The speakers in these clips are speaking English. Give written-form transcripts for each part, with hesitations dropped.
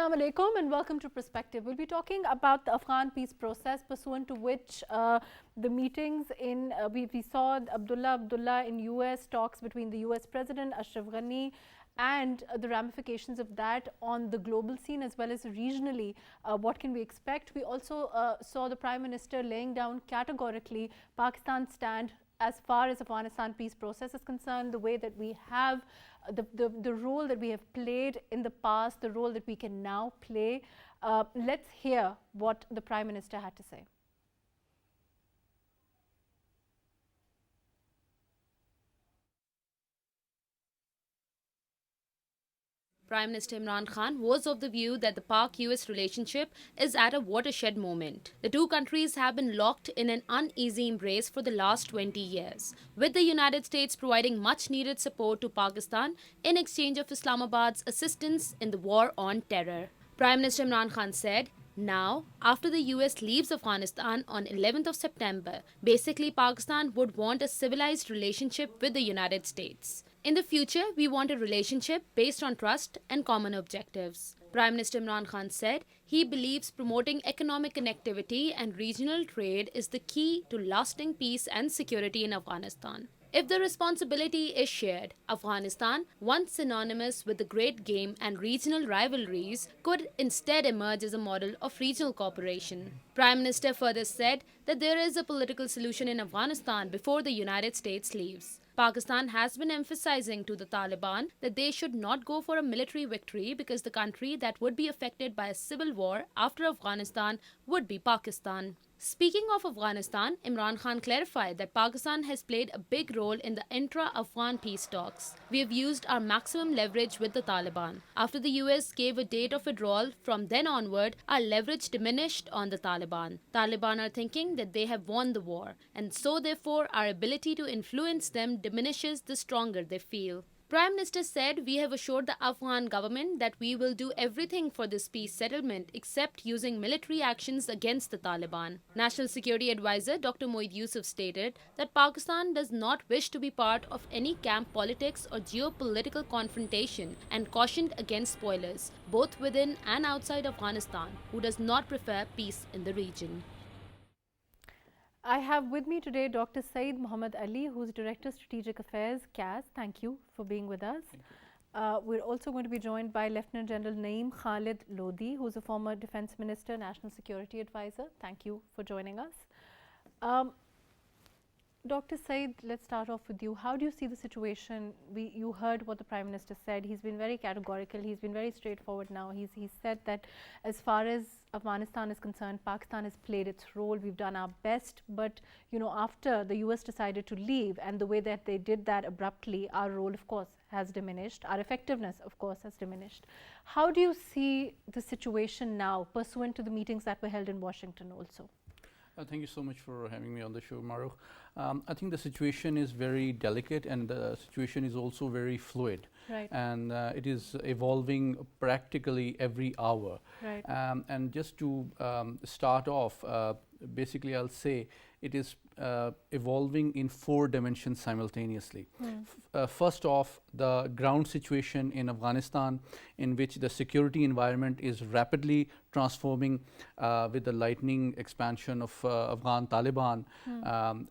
Assalamu alaikum and welcome to Perspective. We'll be talking about the Afghan peace process pursuant to which the meetings in, we saw Abdullah in US talks between the US President Ashraf Ghani and the ramifications of that on the global scene as well as regionally. What can we expect? We also saw the Prime Minister laying down categorically Pakistan's stand as far as Afghanistan peace process is concerned, the way that we have the role that we have played in the past, the role that we can now play. Let's hear what the Prime Minister had to say. Prime Minister Imran Khan was of the view that the Pak-US relationship is at a watershed moment. The two countries have been locked in an uneasy embrace for the last 20 years, with the United States providing much-needed support to Pakistan in exchange of Islamabad's assistance in the war on terror. Prime Minister Imran Khan said, "Now, after the US leaves Afghanistan on 11th of September, basically Pakistan would want a civilized relationship with the United States. In the future, we want a relationship based on trust and common objectives." Prime Minister Imran Khan said he believes promoting economic connectivity and regional trade is the key to lasting peace and security in Afghanistan. If the responsibility is shared, Afghanistan, once synonymous with the great game and regional rivalries, could instead emerge as a model of regional cooperation. Prime Minister further said that there is a political solution in Afghanistan before the United States leaves. Pakistan has been emphasizing to the Taliban that they should not go for a military victory because the country that would be affected by a civil war after Afghanistan would be Pakistan. Speaking of Afghanistan, Imran Khan clarified that Pakistan has played a big role in the intra-Afghan peace talks. "We have used our maximum leverage with the Taliban. After the US gave a date of withdrawal, from then onward, our leverage diminished on the Taliban. Taliban are thinking that they have won the war, and so therefore our ability to influence them diminishes the stronger they feel." Prime Minister said, "We have assured the Afghan government that we will do everything for this peace settlement except using military actions against the Taliban." National Security Advisor Dr. Moeed Yusuf stated that Pakistan does not wish to be part of any camp politics or geopolitical confrontation and cautioned against spoilers, both within and outside Afghanistan, who does not prefer peace in the region. I have with me today Dr. Saeed Muhammad Ali, who's Director Strategic Affairs, CAS. Thank you for being with us. We're also going to be joined by Lieutenant General Naeem Khalid Lodi, who's a former Defense Minister, National Security Advisor. Thank you for joining us. Dr. Saeed, let's start off with you. How do you see the situation? You heard what the Prime Minister said. He's been very categorical. He's been very straightforward now. He's said that as far as Afghanistan is concerned, Pakistan has played its role. We've done our best. But, you know, after the US decided to leave and the way that they did that abruptly, our role, of course, has diminished. Our effectiveness, of course, has diminished. How do you see the situation now, pursuant to the meetings that were held in Washington also? Thank you so much for having me on the show, Maru. I think the situation is very delicate and the situation is also very fluid. Right. And it is evolving practically every hour. Right. And just to start off, basically I'll say it is evolving in 4 dimensions simultaneously. First off, the ground situation in Afghanistan, in which the security environment is rapidly transforming with the lightning expansion of Afghan Taliban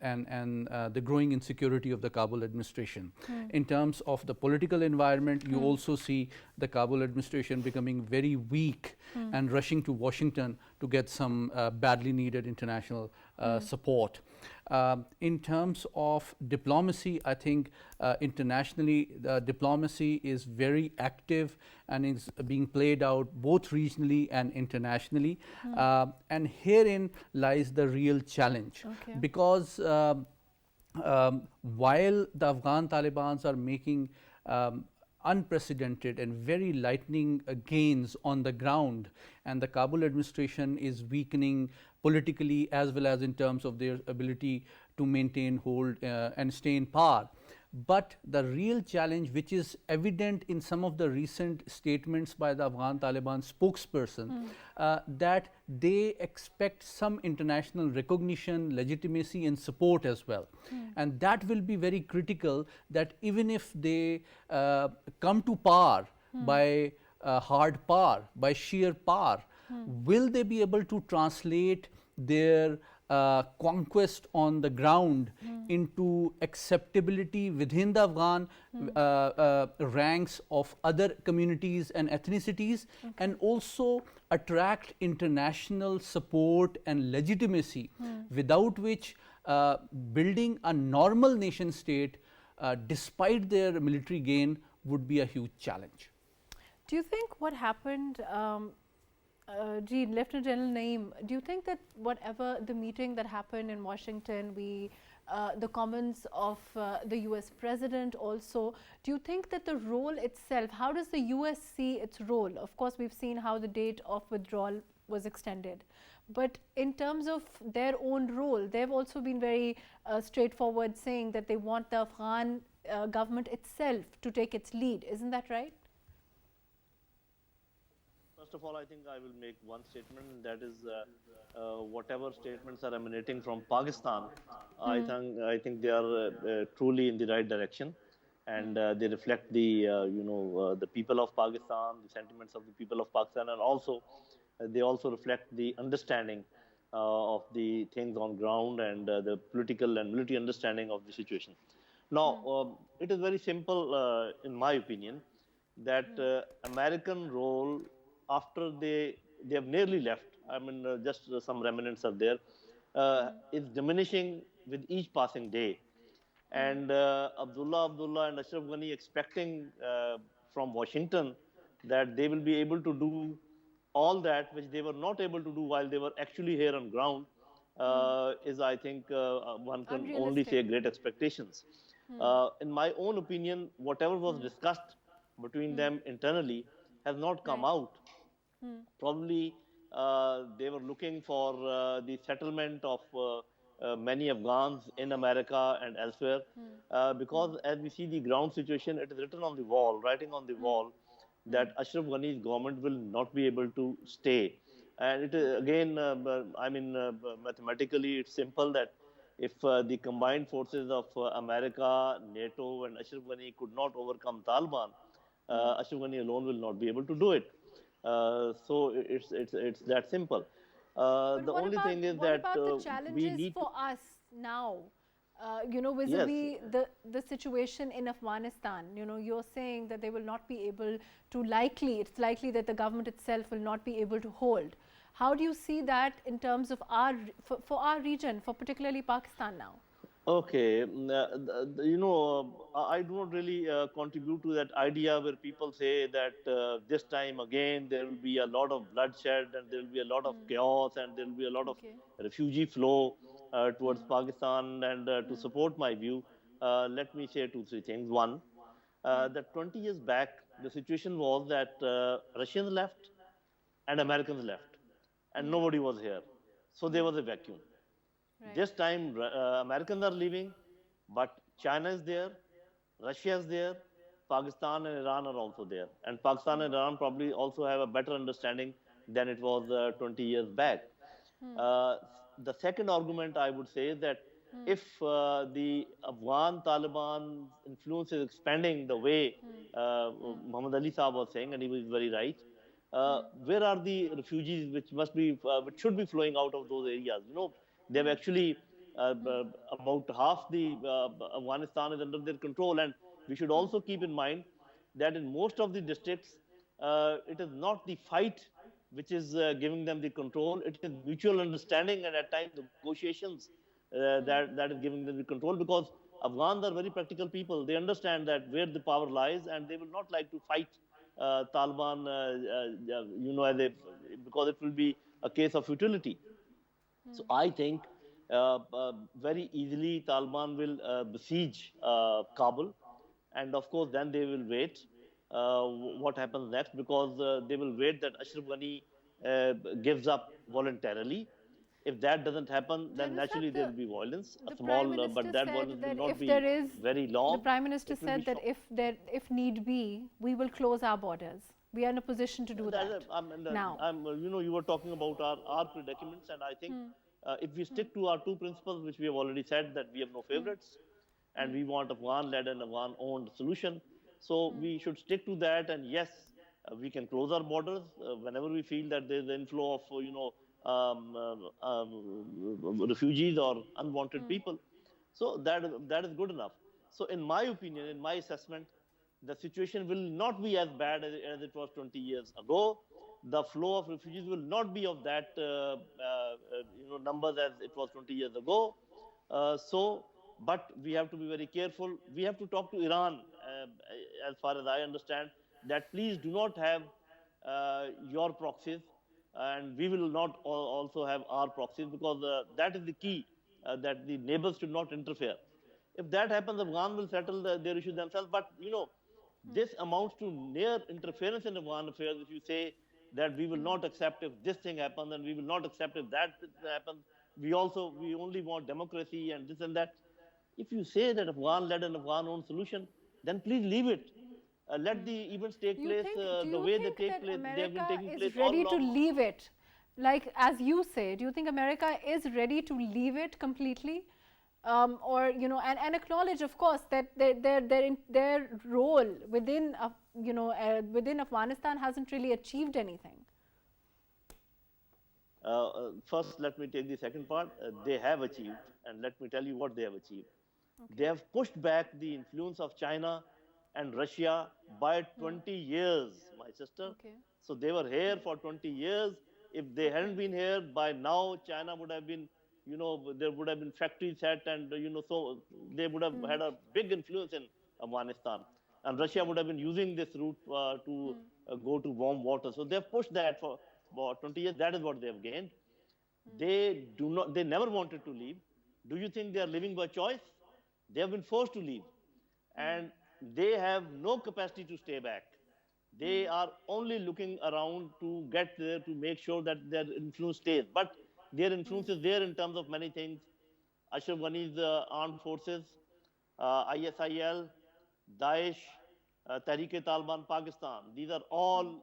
and the growing insecurity of the Kabul administration. In terms of the political environment, you also see the Kabul administration becoming very weak and rushing to Washington to get some badly needed international support. In terms of diplomacy, I think internationally diplomacy is very active and is being played out both regionally and internationally. And herein lies the real challenge. Okay. Because while the Afghan Talibans are making unprecedented and very lightning gains on the ground, and the Kabul administration is weakening politically as well as in terms of their ability to maintain, hold and stay in power. But the real challenge, which is evident in some of the recent statements by the Afghan Taliban spokesperson, that they expect some international recognition, legitimacy and support as well. And that will be very critical, that even if they come to power by hard power, by sheer power, will they be able to translate their conquest on the ground into acceptability within the Afghan ranks of other communities and ethnicities, and also attract international support and legitimacy, without which building a normal nation state, despite their military gain, would be a huge challenge. Do you think what happened, Lieutenant General Naeem, do you think that whatever the meeting that happened in Washington, the comments of the US President also, do you think that the role itself, how does the US see its role? Of course, we've seen how the date of withdrawal was extended. But in terms of their own role, they've also been very straightforward, saying that they want the Afghan government itself to take its lead. Isn't that right? First of all, I think I will make one statement, and that is whatever statements are emanating from Pakistan, I think they are truly in the right direction, and they reflect the the people of Pakistan, the sentiments of the people of Pakistan, and also they also reflect the understanding of the things on ground, and the political and military understanding of the situation. Now, it is very simple, in my opinion, that American role, after they have nearly left, I mean, just some remnants are there, is diminishing with each passing day. And Abdullah and Ashraf Ghani expecting from Washington that they will be able to do all that which they were not able to do while they were actually here on ground, is, I think, one can only say great expectations. In my own opinion, whatever was discussed between them internally has not come out. Probably they were looking for the settlement of many Afghans in America and elsewhere, because as we see the ground situation, it is written on the wall, writing on the wall, that Ashraf Ghani's government will not be able to stay. And it is again, I mean, mathematically, it's simple that if the combined forces of America, NATO, and Ashraf Ghani could not overcome Taliban, Ashraf Ghani alone will not be able to do it. So it's that simple. But The only thing is what that about the we challenges need to. for us now? You know, Yes. vis-a-vis the situation in Afghanistan. You know, you're saying that they will not be able to, it's likely that the government itself will not be able to hold. How do you see that in terms of for our region, for particularly Pakistan now? Okay, I do not really contribute to that idea where people say that this time again there will be a lot of bloodshed, and there will be a lot of chaos, and there will be a lot of Okay. refugee flow towards Pakistan. And to support my view, let me say two, three things. One, that 20 years back, the situation was that Russians left and Americans left, and nobody was here. So there was a vacuum. Right. This time, Americans are leaving, but China is there, Russia is there, Pakistan and Iran are also there. And Pakistan and Iran probably also have a better understanding than it was 20 years back. Uh, the second argument I would say is that if the Afghan Taliban influence is expanding the way Muhammad Ali Saab was saying, and he was very right, where are the refugees which should be flowing out of those areas? You know, they've actually about half the Afghanistan is under their control, and we should also keep in mind that in most of the districts, it is not the fight which is giving them the control. It is mutual understanding and at times negotiations that is giving them the control, because Afghans are very practical people. They understand that where the power lies, and they will not like to fight Taliban, because it will be a case of futility. So I think very easily Taliban will besiege Kabul, and of course then they will wait what happens next, because they will wait that Ashraf Ghani gives up voluntarily. If that doesn't happen, then General naturally Sahab, there will be violence, a the Prime small, Minister but that said violence will that not if be there is, very the long. Prime Minister It will be said that short. if need be, we will close our borders. We are in a position to do that now. You were talking about our predicaments, and I think if we stick to our two principles, which we have already said, that we have no favorites, and we want Afghan-led and Afghan-owned solution, so we should stick to that. And yes, We can close our borders whenever we feel that there is an inflow of, refugees or unwanted people. So that is good enough. So, in my opinion, in my assessment, the situation will not be as bad as it was 20 years ago. The flow of refugees will not be of that numbers as it was 20 years ago. But we have to be very careful. We have to talk to Iran, as far as I understand, that please do not have your proxies, and we will not also have our proxies, because that is the key, that the neighbors should not interfere. If that happens, Afghan will settle their issues themselves. But this amounts to near interference in Afghan affairs. If you say that we will not accept if this thing happens, and we will not accept if that happens, we only want democracy and this and that. If you say that Afghan led and Afghan owned solution, then please leave it. Let the events take place Do the you way they think take that place. They have been America taking place is all ready to along. leave it? Like, as you say, do you think America is ready to leave it completely? Or, and acknowledge, of course, that their role within, within Afghanistan hasn't really achieved anything. First, let me take the second part. They have achieved, and let me tell you what they have achieved. Okay. They have pushed back the influence of China and Russia by 20 years, my sister. Okay. So they were here for 20 years. If they hadn't been here, by now China would have been, there would have been factories set, and so they would have had a big influence in Afghanistan. And Russia would have been using this route to go to warm water. So they have pushed that for about 20 years. That is what they have gained. They never wanted to leave. Do you think they are living by choice? They have been forced to leave, and they have no capacity to stay back. They are only looking around to get there, to make sure that their influence stays. But their influence is there in terms of many things. Ashraf Ghani's armed forces, ISIL, Daesh, Tehreek-e-Taliban Pakistan. These are all,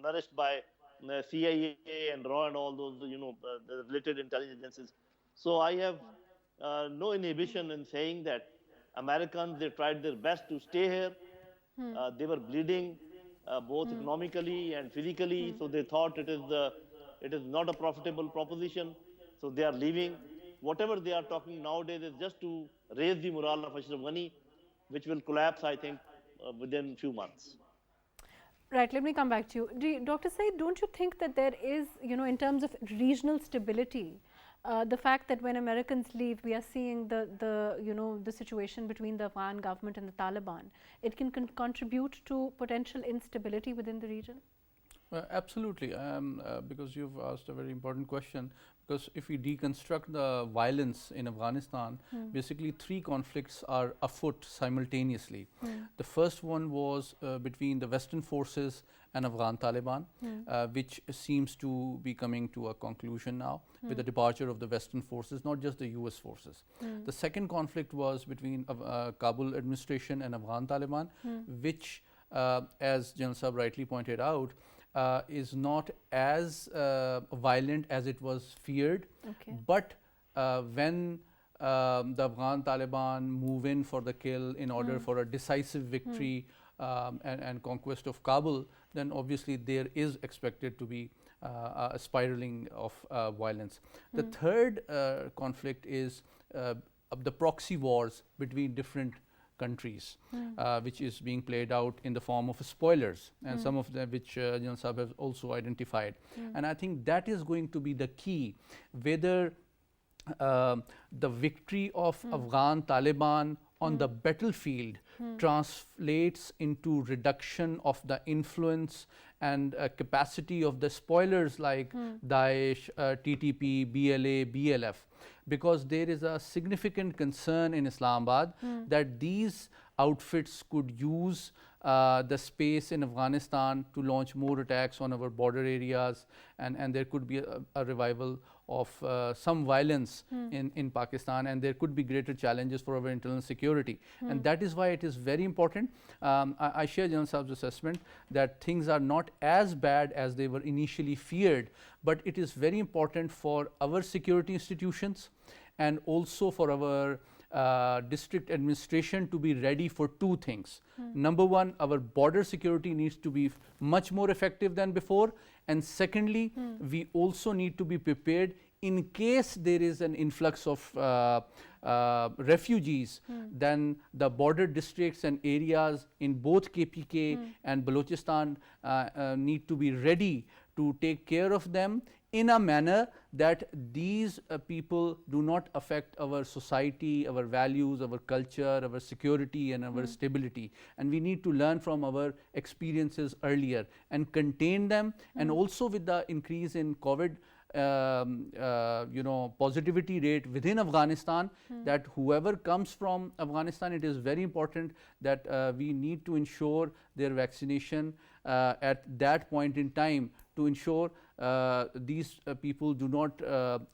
nourished by CIA and RAW and all those, the related intelligence agencies. So I have no inhibition in saying that Americans, they tried their best to stay here. They were bleeding both economically and physically, so they thought it is not a profitable proposition, so they are leaving. Whatever they are talking nowadays is just to raise the morale of Ashraf Ghani, which will collapse, I think, within a few months. Right, let me come back to you. Dr. Saeed, don't you think that there is, in terms of regional stability, the fact that when Americans leave, we are seeing the situation between the Afghan government and the Taliban, it can contribute to potential instability within the region? Absolutely, because you've asked a very important question. Because if we deconstruct the violence in Afghanistan, basically 3 conflicts are afoot simultaneously. The first one was between the Western forces and Afghan Taliban, which seems to be coming to a conclusion now with the departure of the Western forces, not just the US forces. The second conflict was between Kabul administration and Afghan Taliban, which, as General Saab rightly pointed out, is not as violent as it was feared. Okay. But when the Afghan Taliban move in for the kill in order for a decisive victory and conquest of Kabul, then obviously there is expected to be a spiraling of violence. The third conflict is the proxy wars between different countries, which is being played out in the form of spoilers, and some of them which Jan Saab has also identified. And I think that is going to be the key, whether the victory of Afghan Taliban on the battlefield translates into reduction of the influence and capacity of the spoilers like Daesh, TTP, BLA, BLF, because there is a significant concern in Islamabad that these outfits could use the space in Afghanistan to launch more attacks on our border areas, and there could be a revival of some violence in Pakistan, and there could be greater challenges for our internal security. And that is why it is very important. I share General Saab's assessment that things are not as bad as they were initially feared, but it is very important for our security institutions and also for our district administration to be ready for two things. Number one, our border security needs to be much more effective than before, and secondly, we also need to be prepared in case there is an influx of refugees. Then the border districts and areas in both KPK and Balochistan need to be ready to take care of them in a manner that these people do not affect our society, our values, our culture, our security and our stability. And we need to learn from our experiences earlier and contain them. And also with the increase in COVID positivity rate within Afghanistan, that whoever comes from Afghanistan, it is very important that we need to ensure their vaccination at that point in time, to ensure these people do not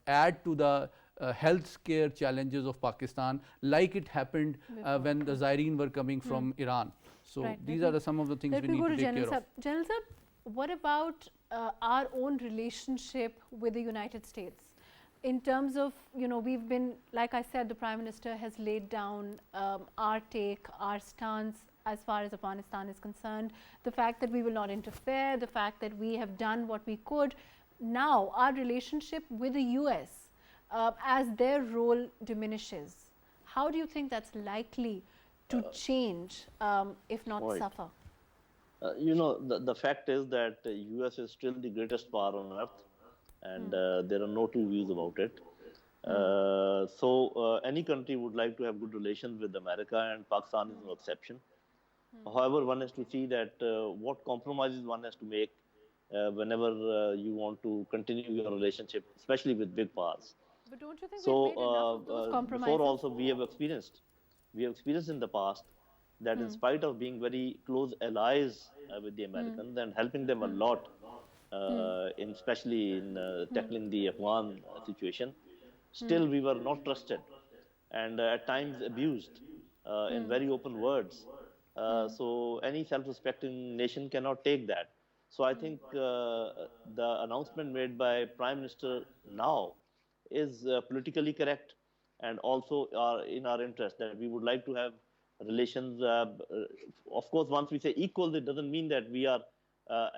add to the health care challenges of Pakistan, like it happened when the Zaireen were coming from Iran. So these are some of the things we need to take care of. General Sahab, what about our own relationship with the United States? In terms of, we've been, like I said, the Prime Minister has laid down our take, our stance as far as Afghanistan is concerned, the fact that we will not interfere, the fact that we have done what we could. Now, our relationship with the US, as their role diminishes, how do you think that's likely to change, if not suffer? The fact is that the US is still the greatest power on earth, and there are no two views about it. So any country would like to have good relations with America, and Pakistan is no exception. However, one has to see that what compromises one has to make whenever you want to continue your relationship, especially with big powers. But don't you think we've made enough of those compromises? Before also we have experienced in the past that in spite of being very close allies with the Americans and helping them a lot, especially in tackling the Afghan situation, still we were not trusted and at times abused in very open words. So any self-respecting nation cannot take that. So I think the announcement made by Prime Minister now is politically correct and also in our interest, that we would like to have relations. Of course, once we say equal, it doesn't mean that we are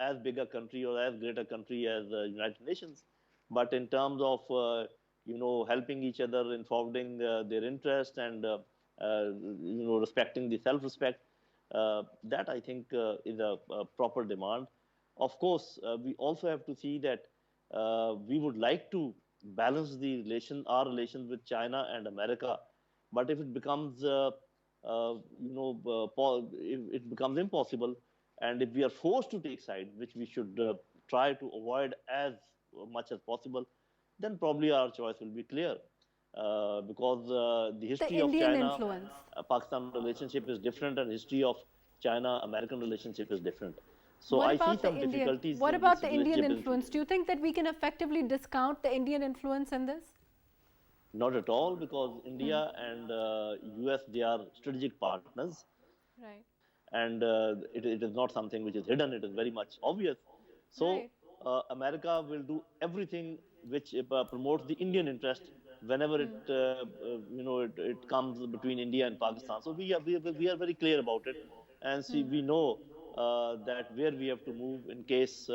as big a country or as great a country as the United Nations. But in terms of helping each other in forwarding their interest and respecting the self-respect, that I think is a proper demand. Of course, we also have to see that we would like to balance our relations with China and America, but if it becomes it becomes impossible, and if we are forced to take sides, which we should try to avoid as much as possible, then probably our choice will be clear. Because the history of China-Pakistan relationship is different, and history of China-American relationship is different. So I see some difficulties. What about the Indian influence? Do you think that we can effectively discount the Indian influence in this? Not at all, because India and US, they are strategic partners. Right. And it is not something which is hidden, it is very much obvious. So America will do everything which promotes the Indian interest whenever it comes between India and Pakistan. So we are very clear about it, and see, we know that where we have to move in case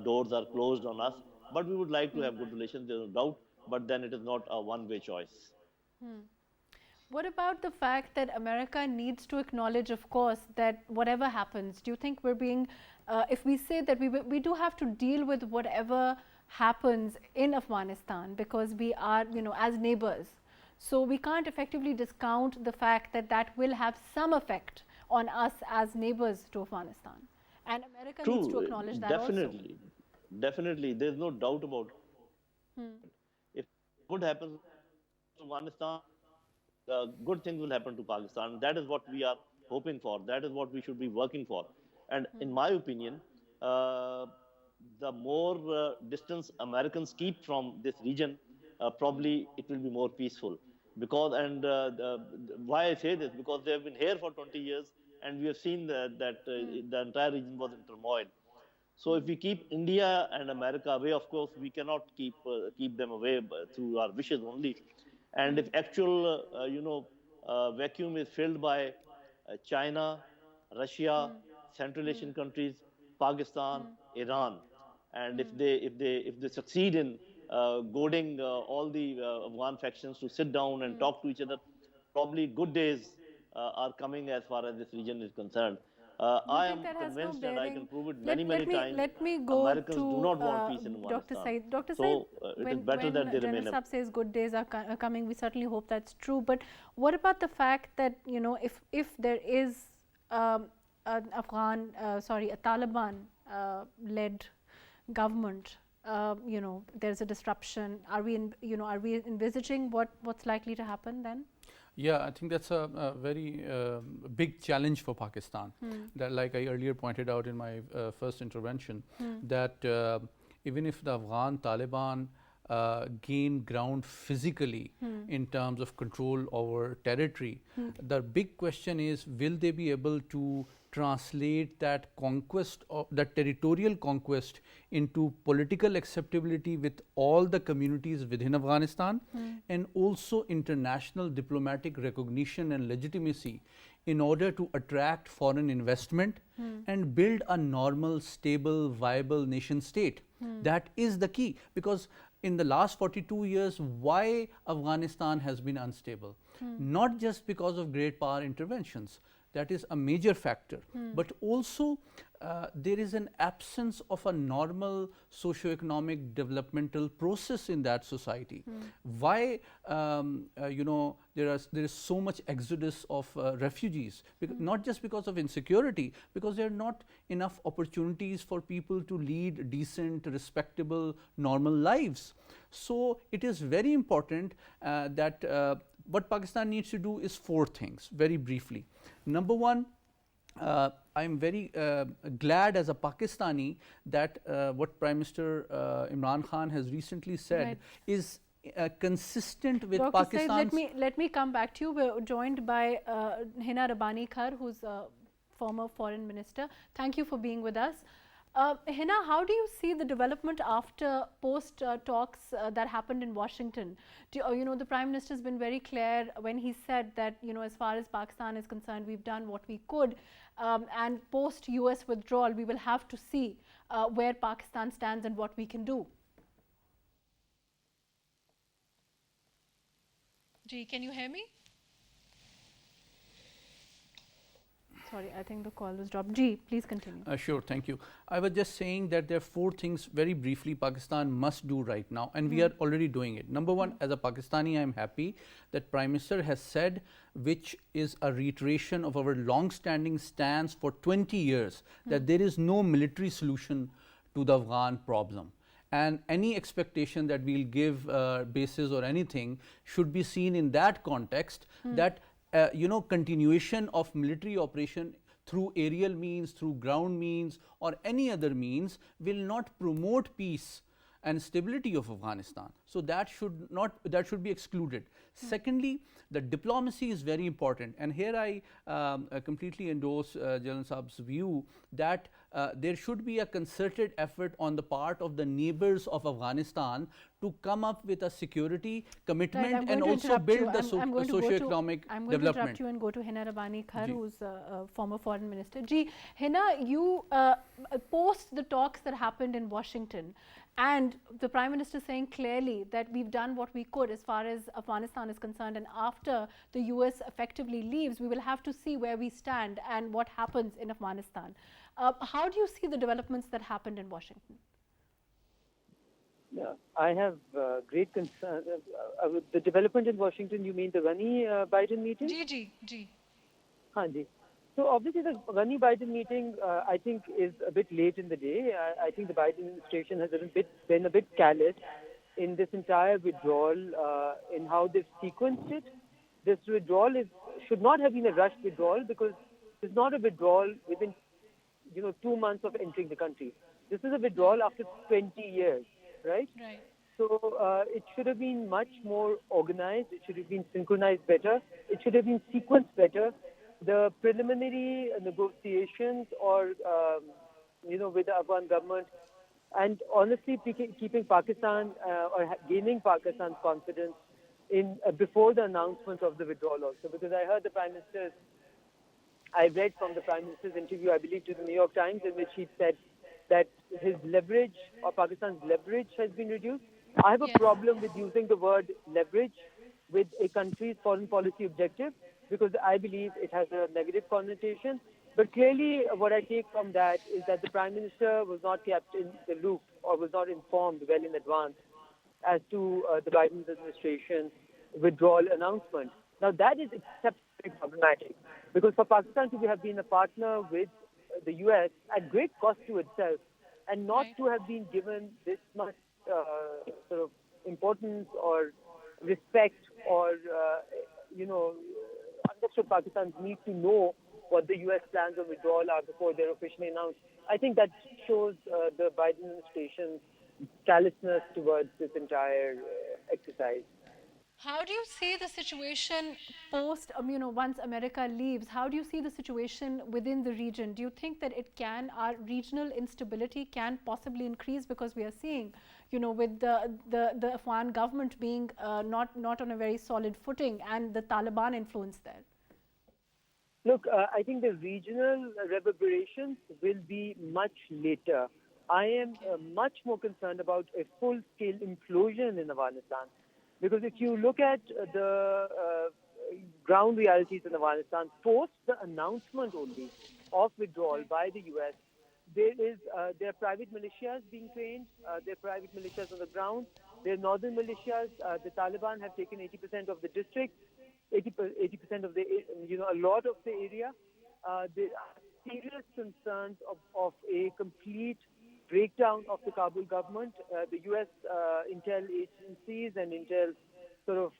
doors are closed on us. But we would like to have good relations, there is no doubt, but then it is not a one-way choice. What about the fact that America needs to acknowledge, of course, that whatever happens, do you think we're being, if we say that we do have to deal with whatever happens in Afghanistan because we are, as neighbors, so we can't effectively discount the fact that that will have some effect on us as neighbors to Afghanistan, and America needs to acknowledge that also. Definitely, there's no doubt about it. If good happens to Afghanistan, good things will happen to Pakistan. That is what we are hoping for. That is what we should be working for. And in my opinion, the more distance Americans keep from this region, probably it will be more peaceful. Because, and why I say this, because they have been here for 20 years, and we have seen that the entire region was in turmoil. So if we keep India and America away, of course, we cannot keep them away through our wishes only. And if actual, vacuum is filled by China, Russia, Central Asian countries, Pakistan, Iran, and if they succeed in goading all the Afghan factions to sit down and talk to each other, probably good days are coming as far as this region is concerned. You I think am that has no convinced, and I can bearing? prove it many, many times. Let me go Americans do to not want peace in Dr. Afghanistan. Said. Dr. Said, So it is better that they General remain. Saab says good days are coming, we certainly hope that's true. But what about the fact that, you know, if there is an Afghan, sorry, a Taliban led government, you know, there's a disruption. Are we, are we envisaging what's likely to happen then? Yeah, I think that's a very big challenge for Pakistan. That, like I earlier pointed out in my first intervention, that even if the Afghan Taliban gain ground physically in terms of control over territory, the big question is, will they be able to translate that conquest, of that territorial conquest, into political acceptability with all the communities within Afghanistan, and also international diplomatic recognition and legitimacy in order to attract foreign investment and build a normal, stable, viable nation state. That is the key, because in the last 42 years, why Afghanistan has been unstable? Not just because of great power interventions, that is a major factor, but also there is an absence of a normal socio-economic developmental process in that society. Why there is so much exodus of refugees? Not just because of insecurity, because there are not enough opportunities for people to lead decent, respectable, normal lives. So it is very important that what Pakistan needs to do is 4 things, very briefly. Number one, I am very glad as a Pakistani that what Prime Minister Imran Khan has recently said is consistent with Pakistan's. Said, let me come back to you. We're joined by Hina Rabbani Khar, who's a former foreign minister. Thank you for being with us. Hina, how do you see the development after post talks that happened in Washington? The Prime Minister has been very clear when he said that, as far as Pakistan is concerned, we've done what we could, and post US withdrawal, we will have to see where Pakistan stands and what we can do. Gee, can you hear me? Sorry, I think the call was dropped. Ji, please continue. Sure, thank you. I was just saying that there are 4 things very briefly Pakistan must do right now, and we are already doing it. Number one, as a Pakistani, I am happy that Prime Minister has said, which is a reiteration of our long-standing stance for 20 years, that there is no military solution to the Afghan problem. And any expectation that we'll give bases or anything should be seen in that context, that continuation of military operation through aerial means, through ground means, or any other means will not promote peace and stability of Afghanistan. So that should be excluded. Secondly, the diplomacy is very important, and here I completely endorse General Saab's view that there should be a concerted effort on the part of the neighbors of Afghanistan to come up with a security commitment and also build the socio-economic development. I'm going to interrupt you and go to Hina Rabbani Khar, who's a former foreign minister. Ji, Hina, you post the talks that happened in Washington, and the Prime Minister saying clearly that we've done what we could as far as Afghanistan is concerned, and after the US effectively leaves, we will have to see where we stand and what happens in Afghanistan. How do you see the developments that happened in Washington? Yeah, I have great concern. The development in Washington, you mean the Ghani-Biden meeting? Ji. Haan ji. So obviously the Ghani-Biden meeting, I think, is a bit late in the day. I think the Biden administration has been a bit callous in this entire withdrawal, in how they've sequenced it. This withdrawal should not have been a rushed withdrawal, because it's not a withdrawal within 2 months of entering the country. This is a withdrawal after 20 years, right? Right. So it should have been much more organized. It should have been synchronized better. It should have been sequenced better. The preliminary negotiations with the Afghan government, and honestly keeping Pakistan or gaining Pakistan's confidence in before the announcement of the withdrawal also, because I heard the Prime Minister's I read from the Prime Minister's interview, I believe, to the New York Times, in which he said that his leverage or Pakistan's leverage has been reduced. I have a Yes. problem with using the word leverage with a country's foreign policy objective because I believe it has a negative connotation. But clearly, what I take from that is that the Prime Minister was not kept in the loop or was not informed well in advance as to the Biden administration withdrawal announcement. Now, that is exceptionally problematic because for Pakistan to have been a partner with the US at great cost to itself and not Right. to have been given this much sort of importance or respect or, understood Pakistan's need to know what the US plans of withdrawal are before they're officially announced. I think that shows the Biden administration's callousness towards this entire exercise. How do you see the situation post, once America leaves? How do you see the situation within the region? Do you think that our regional instability can possibly increase because we are seeing, with the Afghan government being not on a very solid footing and the Taliban influence there? Look, I think the regional reverberations will be much later. I am much more concerned about a full-scale implosion in Afghanistan. Because if you look at the ground realities in Afghanistan, post the announcement only of withdrawal by the US, there are private militias being trained, there are private militias on the ground, there are northern militias. The Taliban have taken 80% of the districts, 80% of the, a lot of the area. There are serious concerns of a complete breakdown of the Kabul government. The U.S. intel agencies and intel sort of,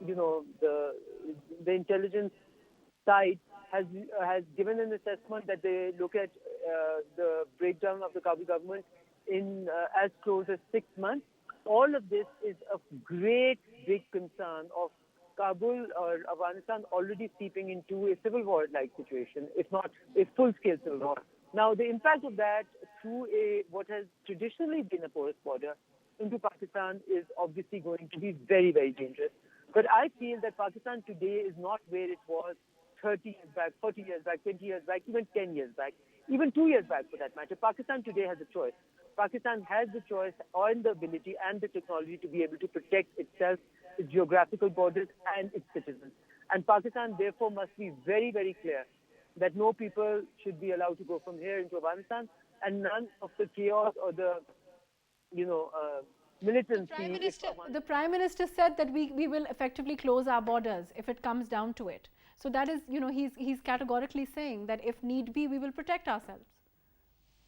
the intelligence side has given an assessment that they look at the breakdown of the Kabul government in as close as 6 months. All of this is of great big concern of Kabul or Afghanistan already seeping into a civil war-like situation, if not a full-scale civil war. Now, the impact of that through what has traditionally been a porous border into Pakistan is obviously going to be very, very dangerous. But I feel that Pakistan today is not where it was 30 years back, 40 years back, 20 years back, even 10 years back, even 2 years back for that matter. Pakistan today has a choice. Pakistan has the choice and the ability and the technology to be able to protect itself, its geographical borders, and its citizens. And Pakistan, therefore, must be very, very clear that no people should be allowed to go from here into Afghanistan, and none of the chaos or the, militancy. The Prime Minister said that we will effectively close our borders if it comes down to it. So that is, he's categorically saying that if need be, we will protect ourselves.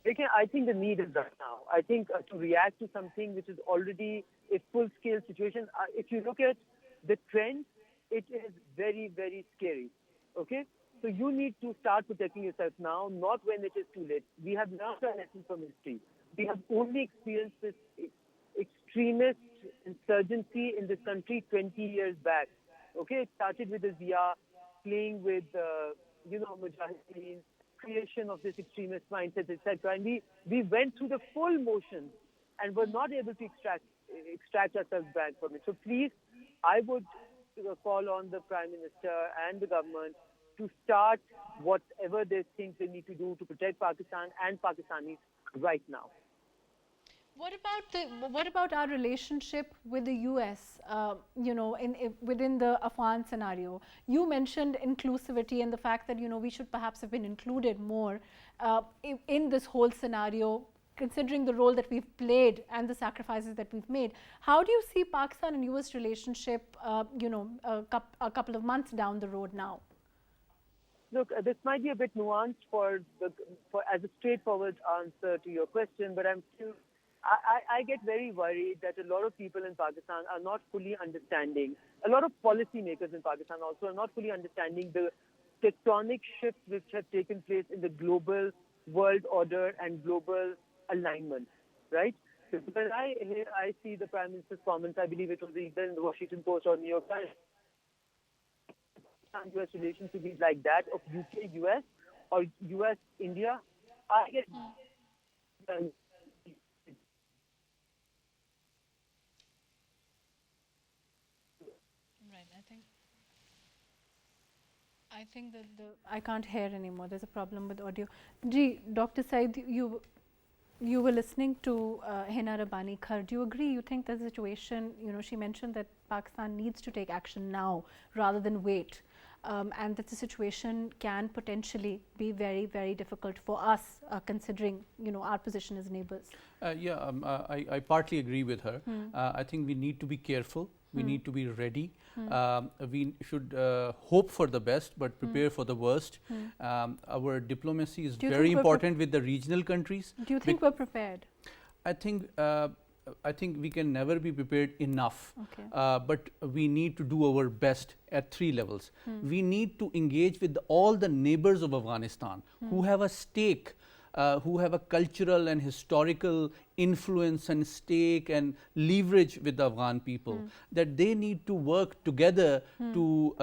I think the need is right now. I think to react to something which is already a full-scale situation, if you look at the trend, it is very, very scary. Okay? So you need to start protecting yourself now, not when it is too late. We have learned our lesson from history. We have only experienced this extremist insurgency in this country 20 years back. Okay? It started with the Zia playing with, Mujahideen, creation of this extremist mindset, etc. And we went through the full motions and were not able to extract ourselves back from it. So please, I would call on the Prime Minister and the government to start whatever they think they need to do to protect Pakistan and Pakistanis right now. What about our relationship with the US, within the Afghan scenario? You mentioned inclusivity and the fact that, we should perhaps have been included more in this whole scenario, considering the role that we've played and the sacrifices that we've made. How do you see Pakistan and US relationship, a couple of months down the road now? Look, this might be a bit nuanced for as a straightforward answer to your question, but I get very worried that a lot of people in Pakistan are not fully understanding. A lot of policymakers in Pakistan also are not fully understanding the tectonic shifts which have taken place in the global world order and global alignment, right? So when I see the Prime Minister's comments, I believe it was either in the Washington Post or New York Times, US relations to be like that of UK, US, or US, India, I get I think that I can't hear anymore. There's a problem with audio. Ji, Dr. Said, you were listening to Hina Rabbani Khar. Do you agree? You think the situation, she mentioned that Pakistan needs to take action now rather than wait, and that the situation can potentially be very, very difficult for us, considering our position as neighbors. Yeah, I partly agree with her. I think we need to be careful. We need to be ready. We should hope for the best, but prepare for the worst. Our diplomacy is very important with the regional countries. Do you think we're prepared? I think we can never be prepared enough. Okay. But we need to do our best at 3 levels. We need to engage with all the neighbors of Afghanistan who have a stake, who have a cultural and historical influence and stake and leverage with the Afghan people, that they need to work together to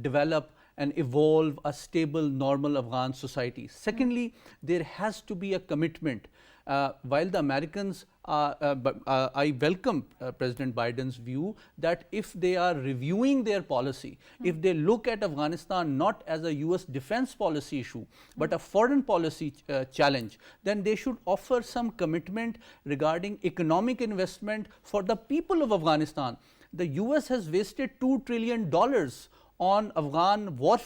develop and evolve a stable, normal Afghan society. Secondly, there has to be a commitment. While the Americans, I welcome President Biden's view that if they are reviewing their policy, if they look at Afghanistan not as a US defense policy issue, but a foreign policy challenge, then they should offer some commitment regarding economic investment for the people of Afghanistan. The US has wasted $2 trillion on Afghan war,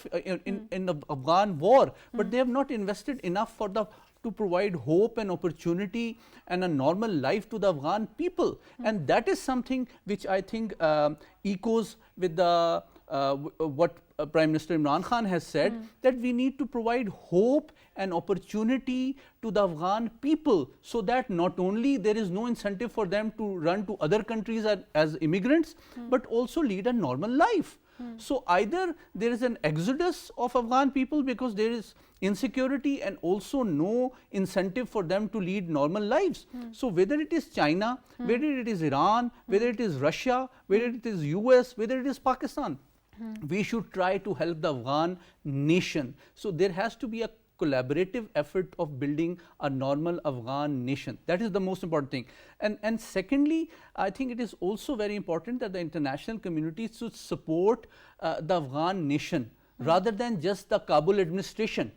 in the Afghan war, but they have not invested enough to provide hope and opportunity and a normal life to the Afghan people. And that is something which I think echoes with the what Prime Minister Imran Khan has said, that we need to provide hope and opportunity to the Afghan people, so that not only there is no incentive for them to run to other countries as immigrants, but also lead a normal life. So either there is an exodus of Afghan people because there is insecurity and also no incentive for them to lead normal lives. So whether it is China, whether it is Iran, whether it is Russia, whether it is US, whether it is Pakistan, we should try to help the Afghan nation. So there has to be a collaborative effort of building a normal Afghan nation. That is the most important thing. And secondly, I think it is also very important that the international community should support the Afghan nation rather than just the Kabul administration.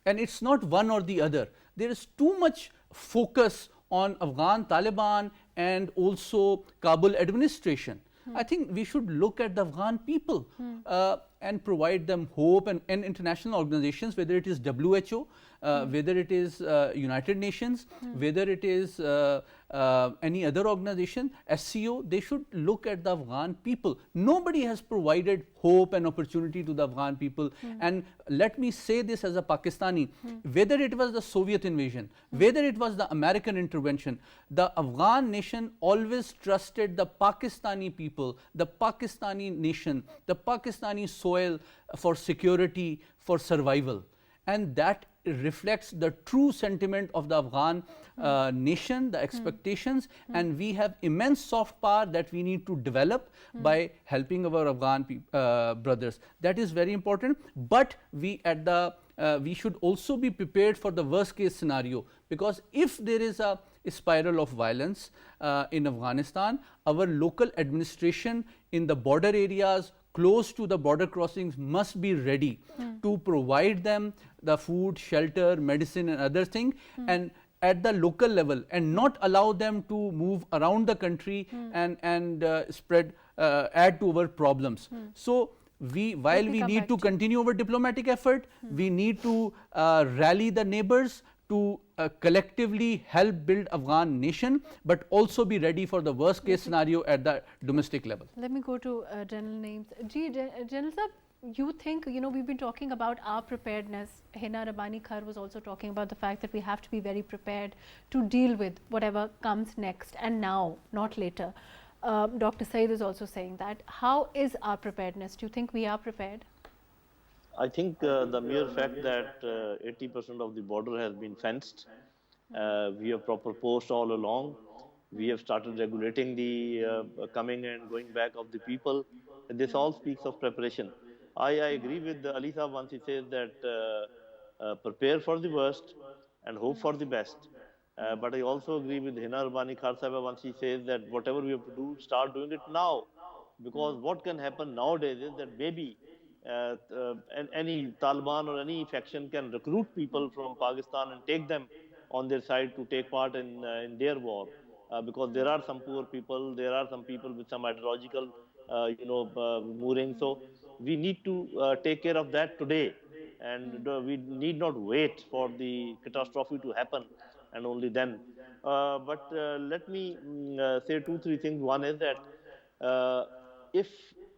And it's not one or the other. There is too much focus on Afghan Taliban and also Kabul administration. I think we should look at the Afghan people and provide them hope, and international organizations, whether it is WHO, whether it is United Nations, whether it is any other organization, SCO, they should look at the Afghan people. Nobody has provided hope and opportunity to the Afghan people. And let me say this as a Pakistani, whether it was the Soviet invasion, whether it was the American intervention, the Afghan nation always trusted the Pakistani people, the Pakistani nation, the Pakistani soil for security, for survival. And that reflects the true sentiment of the Afghan nation, the expectations, and we have immense soft power that we need to develop by helping our Afghan brothers. That is very important. But we should also be prepared for the worst case scenario, because if there is a spiral of violence in Afghanistan, our local administration in the border areas close to the border crossings must be ready to provide them the food, shelter, medicine and other things, and at the local level, and not allow them to move around the country and spread, add to our problems. So while we need to continue our diplomatic effort, we need to rally the neighbors to collectively help build Afghan nation, but also be ready for the worst case scenario at the domestic level. Let me go to General Names. General Sahab, you think, we've been talking about our preparedness. Hina Rabbani Khar was also talking about the fact that we have to be very prepared to deal with whatever comes next and now, not later. Dr. Said is also saying that. How is our preparedness? Do you think we are prepared? I think the mere fact that 80% of the border has been fenced, we have proper posts all along, we have started regulating the coming and going back of the people. This all speaks of preparation. I agree with Ali Saab once he says that prepare for the worst and hope for the best. But I also agree with Hina Rabbani Khar Sahib once he says that whatever we have to do, start doing it now. Because what can happen nowadays is that maybe and any Taliban or any faction can recruit people from Pakistan and take them on their side to take part in their war, because there are some poor people, there are some people with some ideological, mooring. So we need to take care of that today, and we need not wait for the catastrophe to happen and only then. But let me say two, three things. One is that uh, if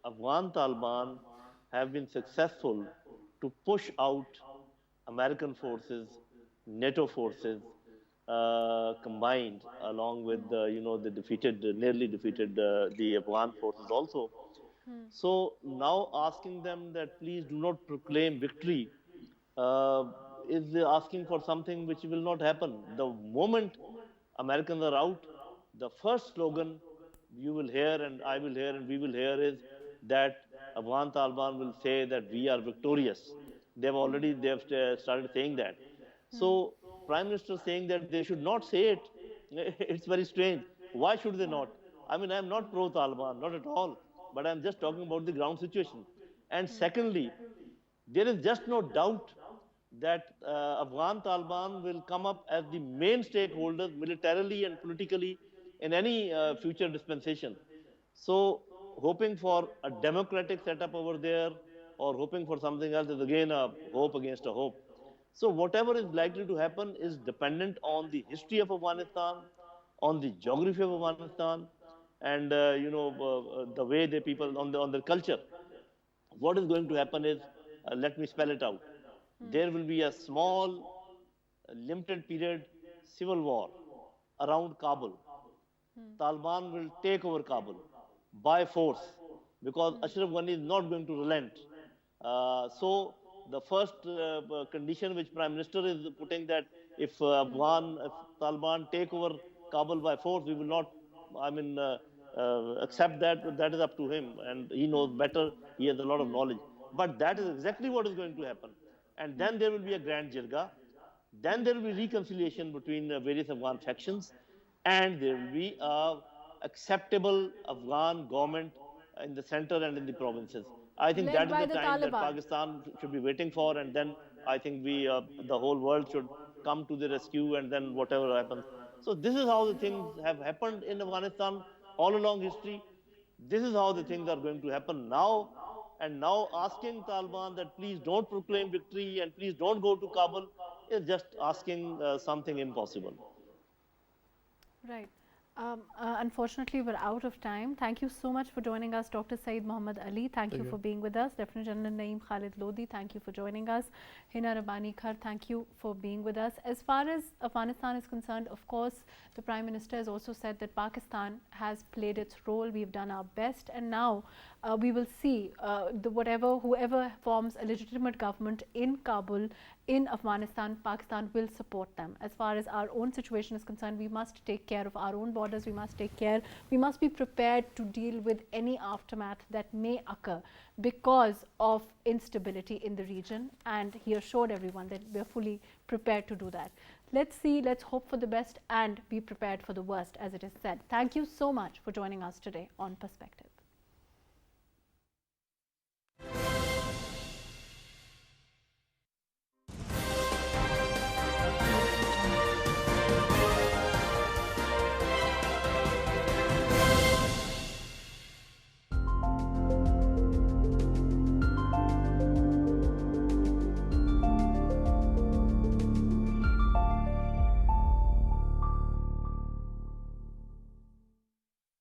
Afghan Taliban have been successful to push out American forces, NATO forces, combined along with the defeated, nearly defeated the Afghan forces also. So now asking them that please do not proclaim victory uh, is asking for something which will not happen. The moment Americans are out, the first slogan you will hear and I will hear and we will hear is that Afghan Taliban will say that we are victorious. They've started saying that. So Prime Minister saying that they should not say it, it's very strange. Why should they not? I mean, I'm not pro Taliban, not at all, but I'm just talking about the ground situation. And secondly, there is just no doubt that Afghan Taliban will come up as the main stakeholders militarily and politically in any future dispensation. So, hoping for a democratic setup over there or hoping for something else is again a hope against a hope. So, whatever is likely to happen is dependent on the history of Afghanistan, on the geography of Afghanistan, and the way the people on their culture. What is going to happen is, let me spell it out. There will be a small, limited period civil war around Kabul. Taliban will take over Kabul by force because Ashraf Ghani is not going to relent. So the first condition which Prime Minister is putting that if Taliban take over Kabul by force, we will not. I mean, accept that. That is up to him, and he knows better. He has a lot of knowledge. But that is exactly what is going to happen. And then there will be a grand jirga. Then there will be reconciliation between various Afghan factions, and there will be a acceptable Afghan government in the center and in the provinces. I think Led that is by the the time that Taliban. Pakistan should be waiting for, and then I think the whole world should come to the rescue, and then whatever happens. So this is how the things have happened in Afghanistan all along history. This is how the things are going to happen now. And now asking Taliban that please don't proclaim victory and please don't go to Kabul is just asking something impossible. Right. Unfortunately, we're out of time. Thank you so much for joining us, Dr. Saeed Mohammed Ali. Thank you for being with us. Lieutenant General Naeem Khalid Lodi, thank you for joining us. Hina Rabbani Khar, thank you for being with us. As far as Afghanistan is concerned, of course, the Prime Minister has also said that Pakistan has played its role. We've done our best, and now we will see whoever forms a legitimate government in Kabul, in Afghanistan, Pakistan will support them. As far as our own situation is concerned, we must take care of our own borders, we must be prepared to deal with any aftermath that may occur because of instability in the region, and he assured everyone that we are fully prepared to do that. Let's see, let's hope for the best and be prepared for the worst, as it is said. Thank you so much for joining us today on Perspective.